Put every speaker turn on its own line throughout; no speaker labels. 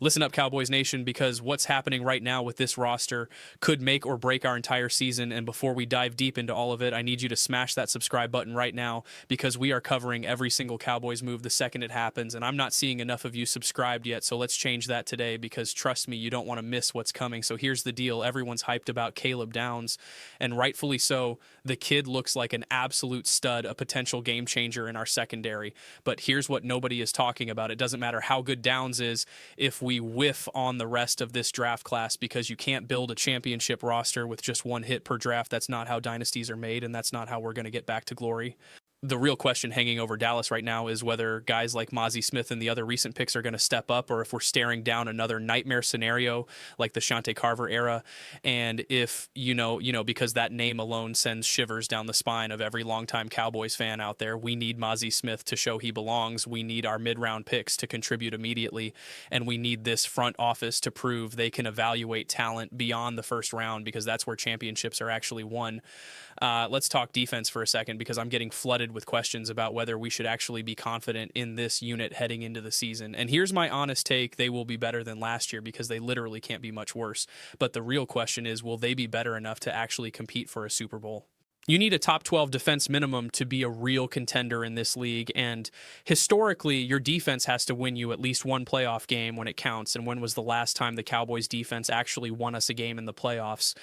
Listen up, Cowboys Nation, because what's happening right now with this roster could make or break our entire season. And before we dive deep into all of it, I need you to smash that subscribe button right now, because we are covering every single Cowboys move the second it happens. And I'm not seeing enough of you subscribed yet, so let's change that today, because trust me, you don't want to miss what's coming. So here's the deal. Everyone's hyped about Caleb Downs, and rightfully so. The kid looks like an absolute stud, a potential game changer in our secondary. But here's what nobody is talking about. It doesn't matter how good Downs is if we whiff on the rest of this draft class, because you can't build a championship roster with just one hit per draft. That's not how dynasties are made, and that's not how we're going to get back to glory. The real question hanging over Dallas right now is whether guys like Mozzie Smith and the other recent picks are going to step up, or if we're staring down another nightmare scenario like the Shante Carver era. And if, because that name alone sends shivers down the spine of every longtime Cowboys fan out there, we need Mozzie Smith to show he belongs. We need our mid-round picks to contribute immediately. And we need this front office to prove they can evaluate talent beyond the first round, because that's where championships are actually won. Let's talk defense for a second, because I'm getting flooded with questions about whether we should actually be confident in this unit heading into the season. And here's my honest take. They will be better than last year, because they literally can't be much worse. But the real question is, will they be better enough to actually compete for a Super Bowl? You need a top 12 defense minimum to be a real contender in this league. And historically, your defense has to win you at least one playoff game when it counts. And when was the last time the Cowboys defense actually won us a game in the playoffs?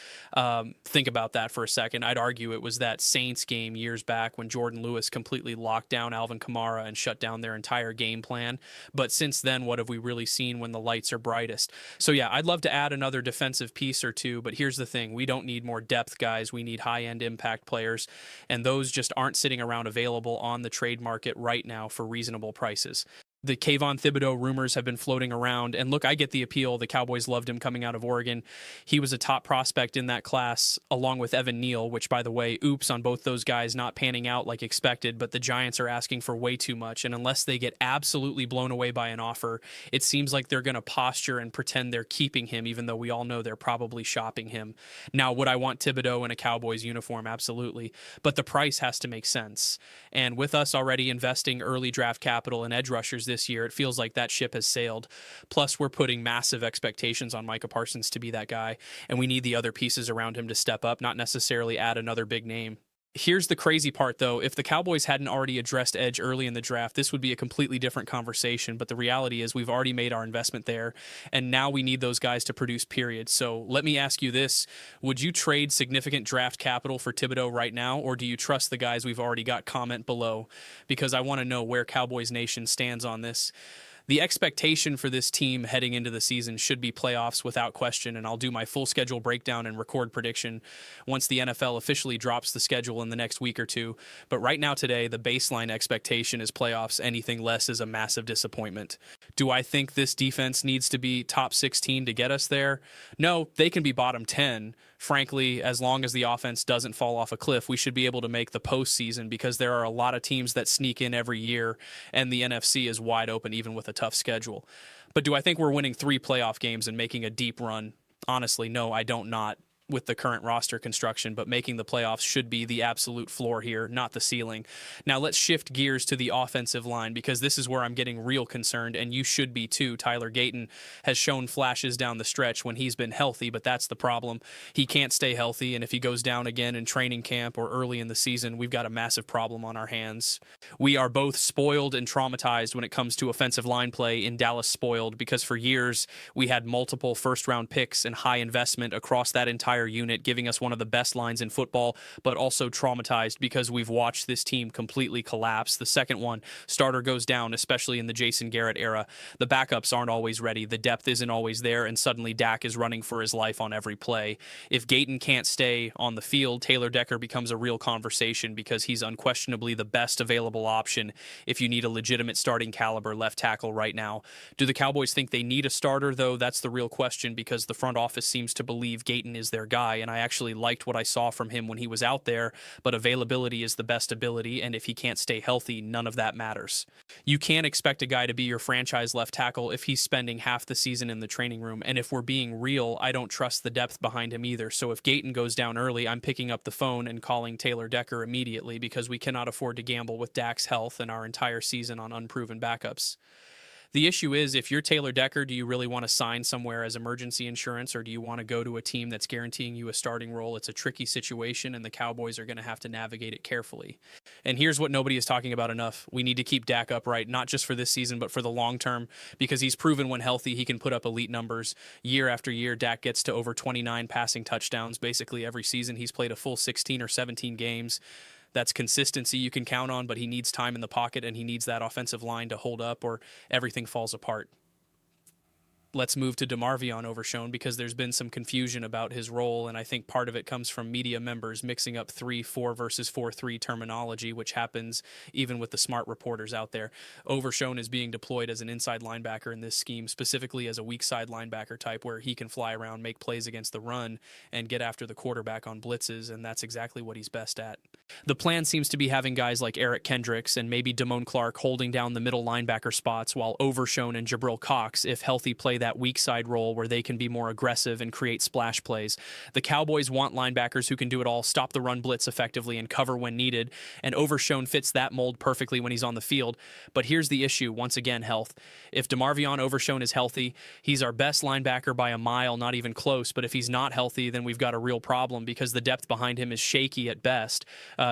Think about that for a second. I'd argue it was that Saints game years back when Jordan Lewis completely locked down Alvin Kamara and shut down their entire game plan. But since then, what have we really seen when the lights are brightest? So yeah, I'd love to add another defensive piece or two, but here's the thing. We don't need more depth guys. We need high-end impact players, and those just aren't sitting around available on the trade market right now for reasonable prices. The Kayvon Thibodeaux rumors have been floating around, and look, I get the appeal. The Cowboys loved him coming out of Oregon. He was a top prospect in that class, along with Evan Neal, which, by the way, oops on both those guys not panning out like expected, but the Giants are asking for way too much, and unless they get absolutely blown away by an offer, it seems like they're going to posture and pretend they're keeping him, even though we all know they're probably shopping him. Now, would I want Thibodeaux in a Cowboys uniform? Absolutely, but the price has to make sense, and with us already investing early draft capital and edge rushers this year, it feels like that ship has sailed. Plus, we're putting massive expectations on Micah Parsons to be that guy, and we need the other pieces around him to step up, not necessarily add another big name. Here's the crazy part, though. If the Cowboys hadn't already addressed edge early in the draft, this would be a completely different conversation. But the reality is we've already made our investment there, and now we need those guys to produce, period. So let me ask you this. Would you trade significant draft capital for Thibodeaux right now, or do you trust the guys we've already got? Comment below, because I want to know where Cowboys Nation stands on this. The expectation for this team heading into the season should be playoffs without question, and I'll do my full schedule breakdown and record prediction once the NFL officially drops the schedule in the next week or two. But right now today, the baseline expectation is playoffs. Anything less is a massive disappointment. Do I think this defense needs to be top 16 to get us there? No, they can be bottom 10. Frankly, as long as the offense doesn't fall off a cliff, we should be able to make the postseason, because there are a lot of teams that sneak in every year, and the NFC is wide open even with a tough schedule. But do I think we're winning 3 playoff games and making a deep run? Honestly, no, I don't not with the current roster construction, but making the playoffs should be the absolute floor here, not the ceiling. Now let's shift gears to the offensive line, because this is where I'm getting real concerned, and you should be too. Tyler Gayton has shown flashes down the stretch when he's been healthy, but that's the problem. He can't stay healthy, and if he goes down again in training camp or early in the season, we've got a massive problem on our hands. We are both spoiled and traumatized when it comes to offensive line play. In Dallas, spoiled because for years we had multiple first-round picks and high investment across that entire unit, giving us one of the best lines in football, but also traumatized because we've watched this team completely collapse. The second one, starter goes down, especially in the Jason Garrett era. The backups aren't always ready. The depth isn't always there, and suddenly Dak is running for his life on every play. If Gayton can't stay on the field, Taylor Decker becomes a real conversation, because he's unquestionably the best available option if you need a legitimate starting caliber left tackle right now. Do the Cowboys think they need a starter, though? That's the real question, because the front office seems to believe Gayton is their guy, and I actually liked what I saw from him when he was out there, but availability is the best ability, and if he can't stay healthy, none of that matters. You can't expect a guy to be your franchise left tackle if he's spending half the season in the training room, and if we're being real, I don't trust the depth behind him either. So if Gayton goes down early, I'm picking up the phone and calling Taylor Decker immediately, because we cannot afford to gamble with Dak's health and our entire season on unproven backups. The issue is, if you're Taylor Decker, do you really want to sign somewhere as emergency insurance, or do you want to go to a team that's guaranteeing you a starting role? It's a tricky situation, and the Cowboys are going to have to navigate it carefully. And here's what nobody is talking about enough. We need to keep Dak upright, not just for this season, but for the long term, because he's proven when healthy, he can put up elite numbers. Year after year, Dak gets to over 29 passing touchdowns basically every season. He's played a full 16 or 17 games. That's consistency you can count on, but he needs time in the pocket, and he needs that offensive line to hold up, or everything falls apart. Let's move to DeMarvion Overshown, because there's been some confusion about his role, and I think part of it comes from media members mixing up 3-4 versus 4-3 terminology, which happens even with the smart reporters out there. Overshown is being deployed as an inside linebacker in this scheme, specifically as a weak side linebacker type where he can fly around, make plays against the run, and get after the quarterback on blitzes, and that's exactly what he's best at. The plan seems to be having guys like Eric Kendricks and maybe Damone Clark holding down the middle linebacker spots, while Overshown and Jabril Cox, if healthy, play that weak side role where they can be more aggressive and create splash plays. The Cowboys want linebackers who can do it all, stop the run blitz effectively, and cover when needed, and Overshown fits that mold perfectly when he's on the field. But here's the issue, once again, health. If DeMarvion Overshown is healthy, he's our best linebacker by a mile, not even close, but if he's not healthy, then we've got a real problem because the depth behind him is shaky at best.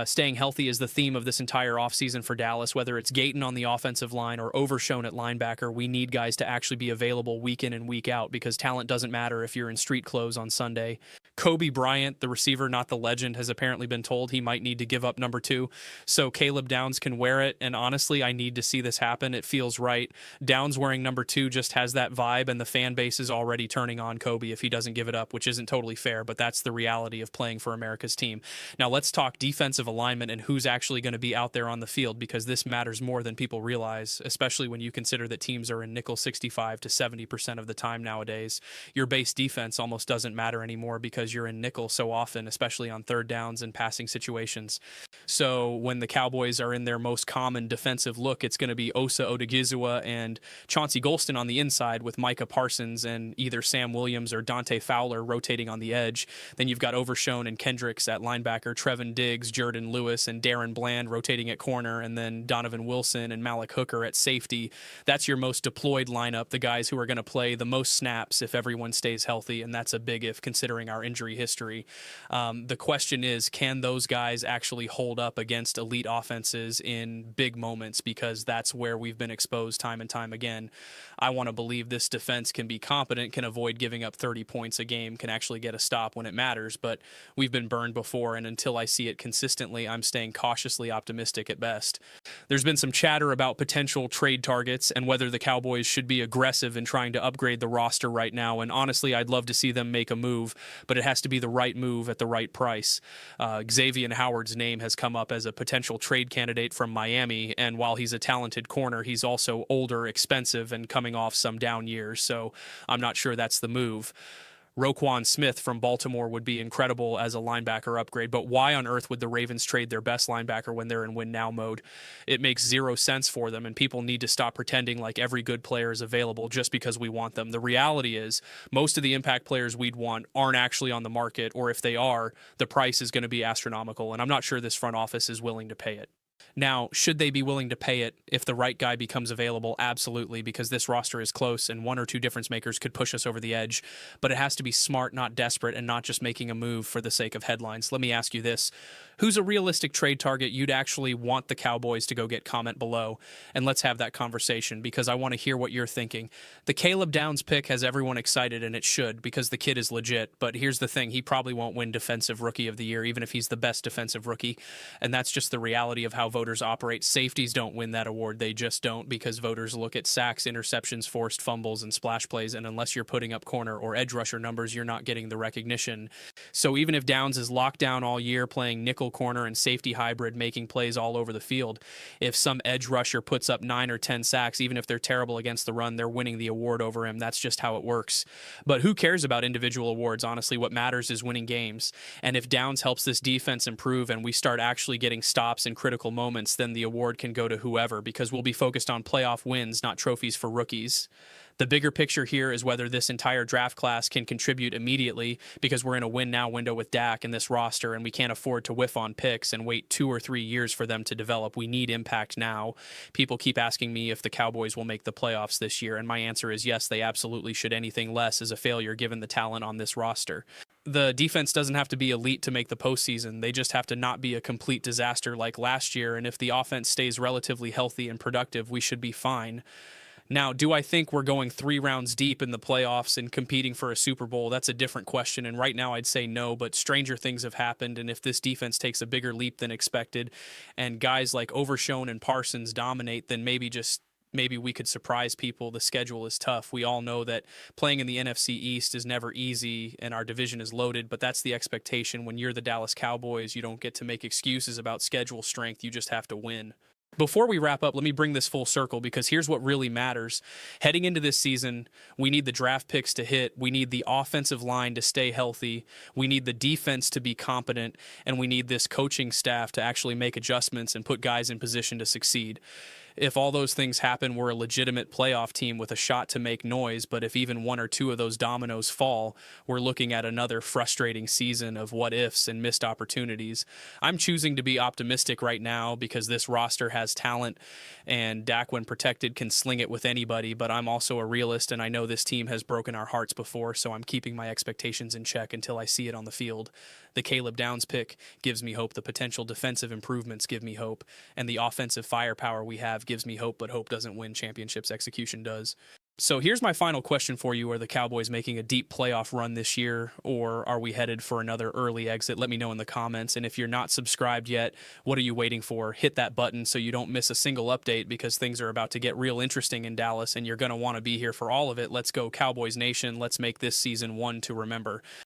Staying healthy is the theme of this entire offseason for Dallas, whether it's Gayton on the offensive line or Overshown at linebacker. We need guys to actually be available week in and week out, because talent doesn't matter if you're in street clothes on Sunday. Kobe Bryant, the receiver, not the legend, has apparently been told he might need to give up number 2 so Caleb Downs can wear it, and honestly, I need to see this happen. It feels right. Downs wearing number 2 just has that vibe, and the fan base is already turning on Kobe if he doesn't give it up, which isn't totally fair, but that's the reality of playing for America's team. Now let's talk defensive alignment and who's actually going to be out there on the field, because this matters more than people realize, especially when you consider that teams are in nickel 65 to 70% of the time nowadays. Your base defense almost doesn't matter anymore because you're in nickel so often, especially on third downs and passing situations. So when the Cowboys are in their most common defensive look, it's going to be Osa Odigizua and Chauncey Golston on the inside, with Micah Parsons and either Sam Williams or Dante Fowler rotating on the edge. Then you've got Overshown and Kendricks at linebacker, Trevin Diggs, Jordan Lewis, and Darren Bland rotating at corner, and then Donovan Wilson and Malik Hooker at safety. That's your most deployed lineup, the guys who are going to play the most snaps if everyone stays healthy, and that's a big if considering our injury history. The question is, can those guys actually hold up against elite offenses in big moments, because that's where we've been exposed time and time again. I want to believe this defense can be competent, can avoid giving up 30 points a game, can actually get a stop when it matters, but we've been burned before, and until I see it consistently, I'm staying cautiously optimistic at best. There's been some chatter about potential trade targets and whether the Cowboys should be aggressive in trying to upgrade the roster right now, and honestly, I'd love to see them make a move, but it has to be the right move at the right price. Xavier Howard's name has come up as a potential trade candidate from Miami, and while he's a talented corner, he's also older, expensive, and coming off some down years, so I'm not sure that's the move. Roquan Smith from Baltimore would be incredible as a linebacker upgrade, but why on earth would the Ravens trade their best linebacker when they're in win-now mode? It makes zero sense for them, and people need to stop pretending like every good player is available just because we want them. The reality is most of the impact players we'd want aren't actually on the market, or if they are, the price is going to be astronomical, and I'm not sure this front office is willing to pay it. Now, should they be willing to pay it if the right guy becomes available? Absolutely, because this roster is close and one or two difference makers could push us over the edge. But it has to be smart, not desperate, and not just making a move for the sake of headlines. Let me ask you this. Who's a realistic trade target you'd actually want the Cowboys to go get? Comment below, and let's have that conversation, because I want to hear what you're thinking. The Caleb Downs pick has everyone excited, and it should, because the kid is legit. But here's the thing. He probably won't win Defensive Rookie of the Year, even if he's the best defensive rookie. And that's just the reality of how voters operate. Safeties don't win that award. They just don't, because voters look at sacks, interceptions, forced fumbles, and splash plays, and unless you're putting up corner or edge rusher numbers, you're not getting the recognition. So even if Downs is locked down all year playing nickel corner and safety hybrid, making plays all over the field, if some edge rusher puts up 9 or 10 sacks, even if they're terrible against the run, they're winning the award over him. That's just how it works. But who cares about individual awards? Honestly, what matters is winning games. And if Downs helps this defense improve and we start actually getting stops in critical moments, then the award can go to whoever, because we'll be focused on playoff wins, not trophies for rookies. The bigger picture here is whether this entire draft class can contribute immediately, because we're in a win now window with Dak and this roster, and we can't afford to whiff on picks and wait 2 or 3 years for them to develop. We need impact now. People keep asking me if the Cowboys will make the playoffs this year, and my answer is yes, they absolutely should. Anything less is a failure given the talent on this roster. The defense doesn't have to be elite to make the postseason. They just have to not be a complete disaster like last year, and if the offense stays relatively healthy and productive, we should be fine. Now, do I think we're going 3 rounds deep in the playoffs and competing for a Super Bowl? That's a different question, and right now I'd say no, but stranger things have happened, and if this defense takes a bigger leap than expected and guys like Overshown and Parsons dominate, then maybe we could surprise people. The schedule is tough. We all know that playing in the NFC East is never easy and our division is loaded, but that's the expectation. When you're the Dallas Cowboys, you don't get to make excuses about schedule strength. You just have to win. Before we wrap up, let me bring this full circle, because here's what really matters. Heading into this season, we need the draft picks to hit. We need the offensive line to stay healthy. We need the defense to be competent. And we need this coaching staff to actually make adjustments and put guys in position to succeed. If all those things happen, we're a legitimate playoff team with a shot to make noise. But if even 1 or 2 of those dominoes fall, we're looking at another frustrating season of what ifs and missed opportunities. I'm choosing to be optimistic right now because this roster has talent, and Dak, when protected, can sling it with anybody. But I'm also a realist, and I know this team has broken our hearts before, so I'm keeping my expectations in check until I see it on the field. The Caleb Downs pick gives me hope. The potential defensive improvements give me hope. And the offensive firepower we have gives me hope, but hope doesn't win championships. Execution does. So here's my final question for you. Are the Cowboys making a deep playoff run this year, or are we headed for another early exit? Let me know in the comments. And if you're not subscribed yet, what are you waiting for? Hit that button so you don't miss a single update, because things are about to get real interesting in Dallas, and you're going to want to be here for all of it. Let's go Cowboys Nation. Let's make this season one to remember.